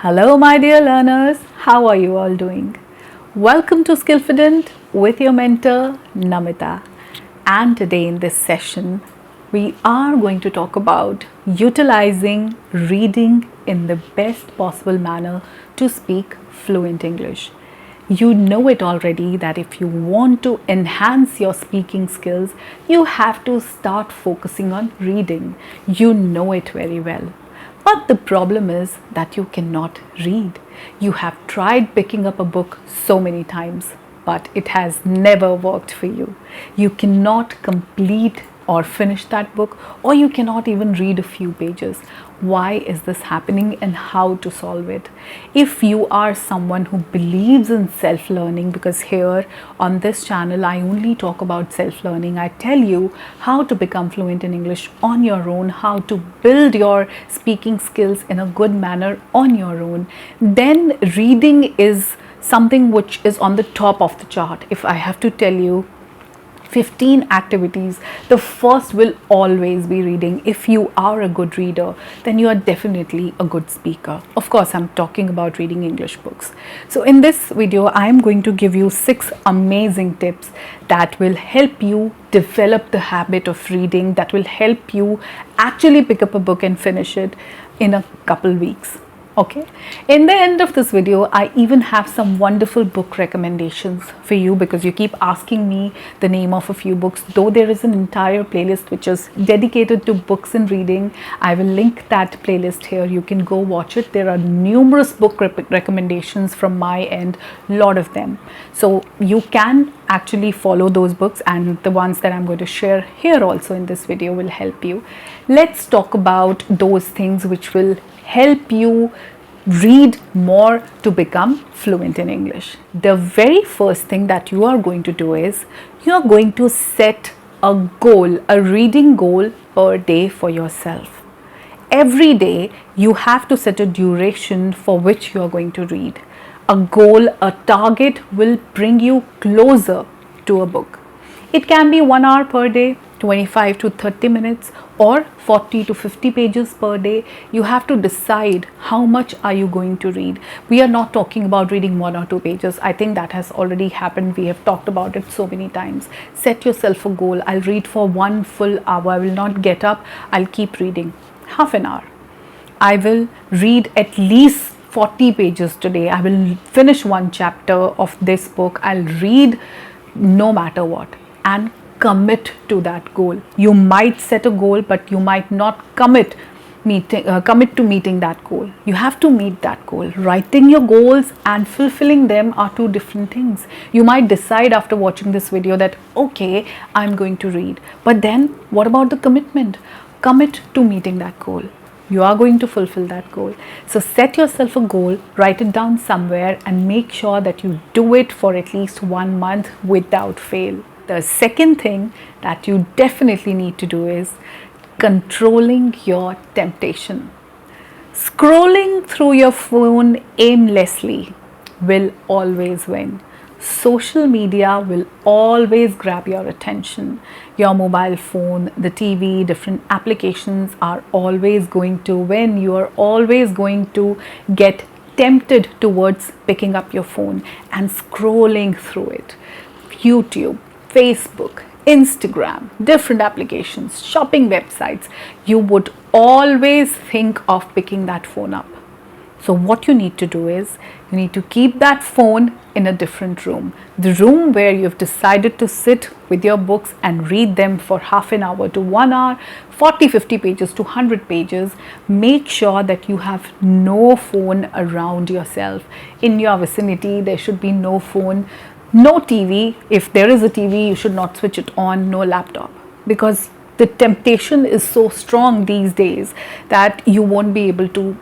Hello, my dear learners. How are you all doing? Welcome to Skillfident with your mentor, Namita. And today in this session, we are going to talk about utilizing reading in the best possible manner to speak fluent English. You know it already that if you want to enhance your speaking skills, you have to start focusing on reading. You know it very well. But the problem is that you cannot read. You have tried picking up a book so many times, but it has never worked for you. You cannot complete or finish that book, or you cannot even read a few pages. Why is this happening and how to solve it? If you are someone who believes in self-learning, because here on this channel I only talk about self-learning, I tell you how to become fluent in English on your own, how to build your speaking skills in a good manner on your own, then reading is something which is on the top of the chart. If I have to tell you 15 activities, the first will always be reading. If you are a good reader, then you are definitely a good speaker. Of course, I'm talking about reading English books. So in this video, I'm going to give you 6 amazing tips that will help you develop the habit of reading, that will help you actually pick up a book and finish it in a couple weeks. Okay, in the end of this video, I even have some wonderful book recommendations for you because you keep asking me the name of a few books. Though there is an entire playlist which is dedicated to books and reading, I will link that playlist here. You can go watch it. There are numerous book recommendations from my end, lot of them. So you can actually follow those books, and the ones that I'm going to share here also in this video will help you. Let's talk about those things which will help you read more to become fluent in English. The very first thing that you are going to do is you are going to set a goal, a reading goal per day for yourself. Every day you have to set a duration for which you are going to read. A goal, a target will bring you closer to a book. It can be 1 hour per day, 25 to 30 minutes, or 40 to 50 pages per day. You have to decide how much are you going to read. We are not talking about reading 1 or 2 pages. I think that has already happened. We have talked about it so many times. Set yourself a goal. I'll read for 1 full hour. I will not get up. I'll keep reading. Half an hour. I will read at least 40 pages today. I will finish 1 chapter of this book. I'll read no matter what, and commit to that goal. You might set a goal, but you might not commit to meeting that goal. You have to meet that goal. Writing your goals and fulfilling them are 2 different things. You might decide after watching this video that, okay, I'm going to read. But then what about the commitment? Commit to meeting that goal. You are going to fulfill that goal. So set yourself a goal, write it down somewhere, and make sure that you do it for at least 1 month without fail. The second thing that you definitely need to do is controlling your temptation. Scrolling through your phone aimlessly will always win. Social media will always grab your attention. Your mobile phone, the TV, different applications are always going to win. You are always going to get tempted towards picking up your phone and scrolling through it. YouTube, Facebook, Instagram, different applications, shopping websites, you would always think of picking that phone up. So what you need to do is you need to keep that phone in a different room. The room where you've decided to sit with your books and read them for half an hour to 1 hour, 40, 50 pages to 100 pages. Make sure that you have no phone around yourself. In your vicinity, there should be no phone. No TV. If there is a TV, you should not switch it on. No laptop, because the temptation is so strong these days that you won't be able to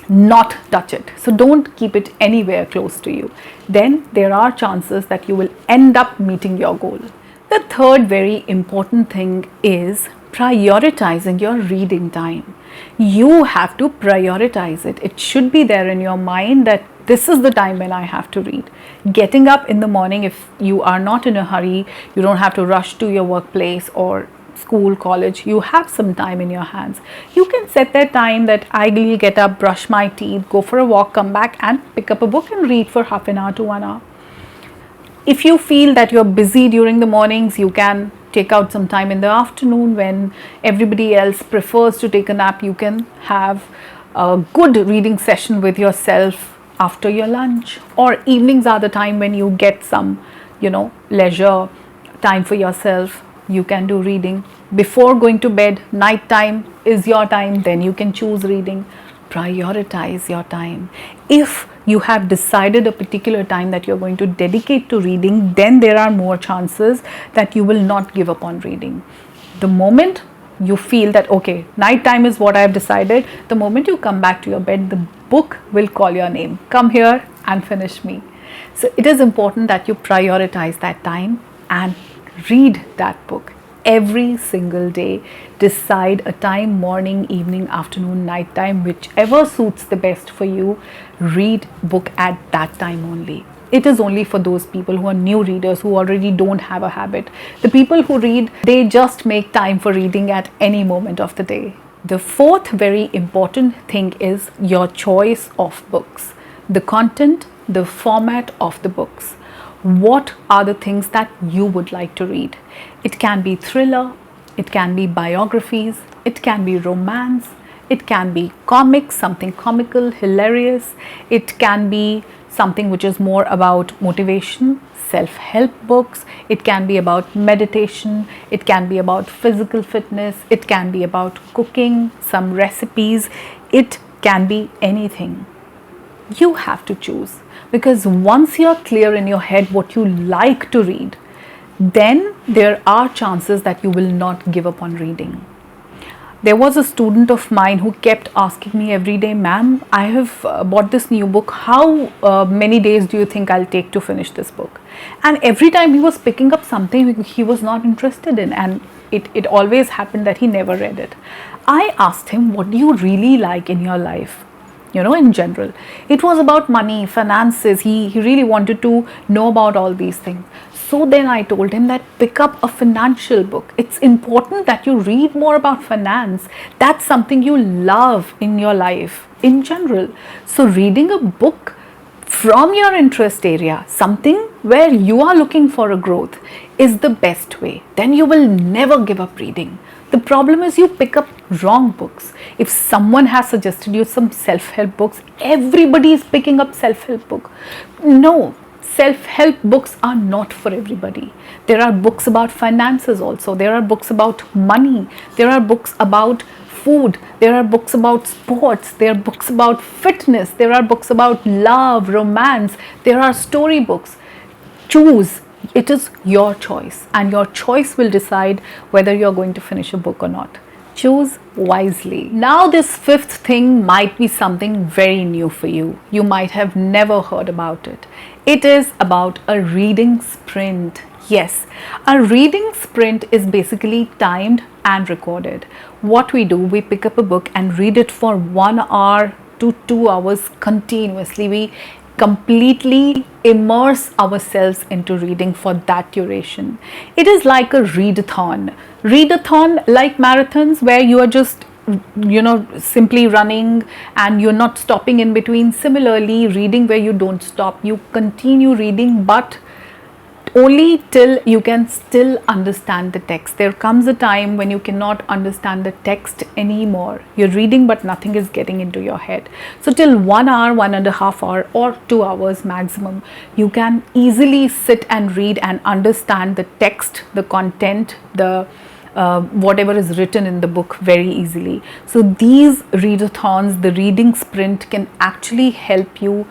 not touch it. So don't keep it anywhere close to you. Then there are chances that you will end up meeting your goal. The third very important thing is prioritizing your reading time. You have to prioritize it. It should be there in your mind that this is the time when I have to read. Getting up in the morning, if you are not in a hurry, you don't have to rush to your workplace or school, college, you have some time in your hands. You can set that time that I will get up, brush my teeth, go for a walk, come back and pick up a book and read for half an hour to 1 hour. If you feel that you're busy during the mornings, you can take out some time in the afternoon when everybody else prefers to take a nap. You can have a good reading session with yourself after your lunch, or evenings are the time when you get some, leisure time for yourself. You can do reading before going to bed. Night time is your time, then you can choose reading. Prioritize your time. If you have decided a particular time that you're going to dedicate to reading, then there are more chances that you will not give up on reading. The moment you feel that, okay, night time is what I have decided, the moment you come back to your bed, the book will call your name. Come here and finish me. So it is important that you prioritize that time and read that book every single day. Decide a time, morning, evening, afternoon, night time, whichever suits the best for you. Read book at that time only. It is only for those people who are new readers, who already don't have a habit. The people who read, they just make time for reading at any moment of the day. The fourth very important thing is your choice of books. The content, the format of the books. What are the things that you would like to read? It can be thriller, it can be biographies, it can be romance, it can be comics, something comical, hilarious. It can be something which is more about motivation, self-help books. It can be about meditation, it can be about physical fitness, it can be about cooking, some recipes. It can be anything. You have to choose, because once you're clear in your head what you like to read, then there are chances that you will not give up on reading. There was a student of mine who kept asking me every day, ma'am, I have bought this new book. How many days do you think I'll take to finish this book? And every time he was picking up something he was not interested in, and it always happened that he never read it. I asked him, what do you really like in your life? In general. It was about money, finances. He really wanted to know about all these things. So then I told him that pick up a financial book. It's important that you read more about finance. That's something you love in your life in general. So reading a book from your interest area, something where you are looking for a growth, is the best way. Then you will never give up reading. The problem is you pick up wrong books. If someone has suggested you some self-help books, everybody is picking up self-help book. No, self-help books are not for everybody. There are books about finances also. There are books about money. There are books about food. There are books about sports. There are books about fitness. There are books about love, romance. There are story books. Choose. It is your choice, and your choice will decide whether you're going to finish a book or not. Choose wisely. Now this fifth thing might be something very new for you. You might have never heard about it. It is about a reading sprint. Yes, a reading sprint is basically timed and recorded. What we do, we pick up a book and read it for 1 hour to 2 hours continuously. We completely immerse ourselves into reading for that duration. It is like a readathon. Readathon, like marathons, where you are just simply running and you're not stopping in between. Similarly, reading where you don't stop. You continue reading, but only till you can still understand the text. There comes a time when you cannot understand the text anymore. You're reading but nothing is getting into your head. So till 1 hour, 1.5 hours or 2 hours maximum, you can easily sit and read and understand the text, the content, the whatever is written in the book very easily. So these readathons, the reading sprint, can actually help you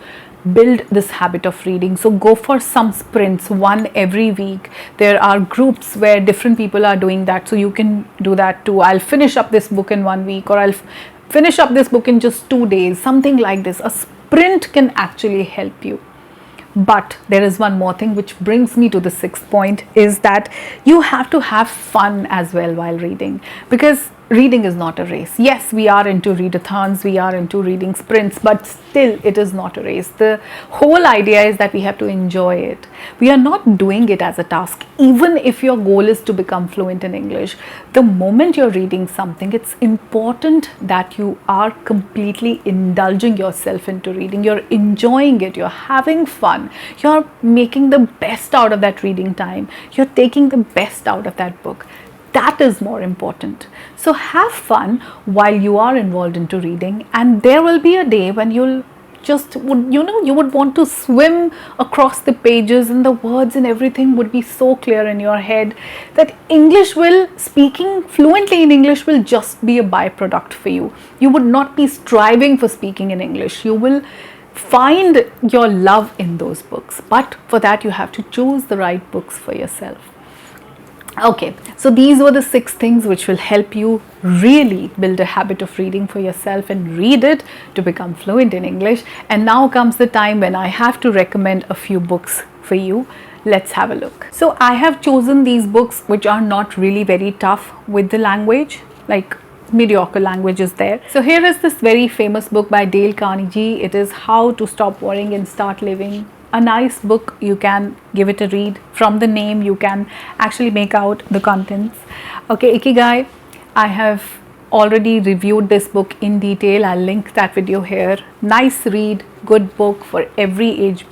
build this habit of reading. So go for some sprints, one every week. There are groups where different people are doing that, so you can do that too. I'll finish up this book in 1 week, or I'll finish up this book in just 2 days, something like this. A sprint can actually help you. But there is one more thing, which brings me to the sixth point, is that you have to have fun as well while reading, because reading is not a race. Yes, we are into readathons, we are into reading sprints, but still it is not a race. The whole idea is that we have to enjoy it. We are not doing it as a task. Even if your goal is to become fluent in English, the moment you're reading something, it's important that you are completely indulging yourself into reading. You're enjoying it, you're having fun, you're making the best out of that reading time, you're taking the best out of that book. That is more important. So have fun while you are involved into reading, and there will be a day when you would want to swim across the pages, and the words and everything would be so clear in your head that speaking fluently in English will just be a byproduct for you. You would not be striving for speaking in English. You will find your love in those books, but for that you have to choose the right books for yourself. Okay, so these were the 6 things which will help you really build a habit of reading for yourself and read it to become fluent in English. And now comes the time when I have to recommend a few books for you. Let's have a look. So I have chosen these books which are not really very tough with the language, like mediocre language is there. So here is this very famous book by Dale Carnegie. It is How to Stop Worrying and Start Living. A nice book. You can give it a read. From the name you can actually make out the contents. Okay, Ikigai, I have already reviewed this book in detail. I'll link that video here. Nice read, good book for every age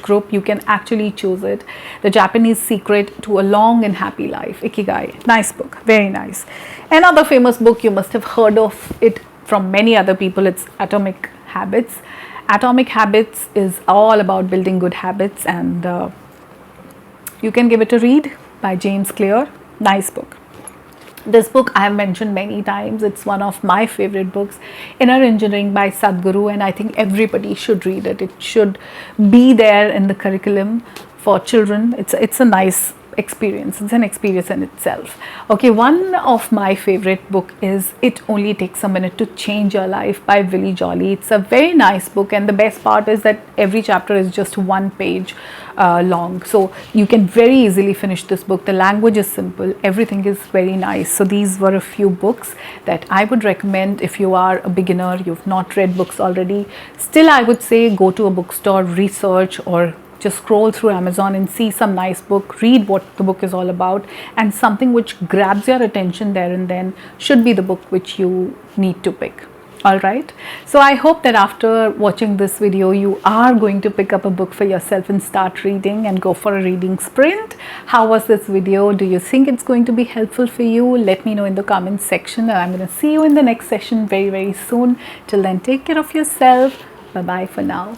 group. You can actually choose it. The Japanese Secret to a Long and Happy Life, Ikigai. Nice book, very nice. Another famous book, you must have heard of it from many other people. It's Atomic Habits. Atomic Habits is all about building good habits, and you can give it a read by James Clear. Nice book. This book I have mentioned many times. It's one of my favorite books, Inner Engineering by Sadhguru, and I think everybody should read it. It should be there in the curriculum for children. It's a nice experience. It's an experience in itself. Okay, one of my favorite book is It Only Takes a Minute to Change Your Life by Willie Jolly. It's a very nice book, and the best part is that every chapter is just 1 page long, so you can very easily finish this book. The language is simple, everything is very nice. So these were a few books that I would recommend if you are a beginner, you've not read books already. Still, I would say go to a bookstore, research, or just scroll through Amazon and see some nice book, read what the book is all about, and something which grabs your attention there and then should be the book which you need to pick. Alright, so I hope that after watching this video you are going to pick up a book for yourself and start reading and go for a reading sprint. How was this video? Do you think it's going to be helpful for you? Let me know in the comments section, and I'm going to see you in the next session very soon. Till then, take care of yourself. Bye bye for now.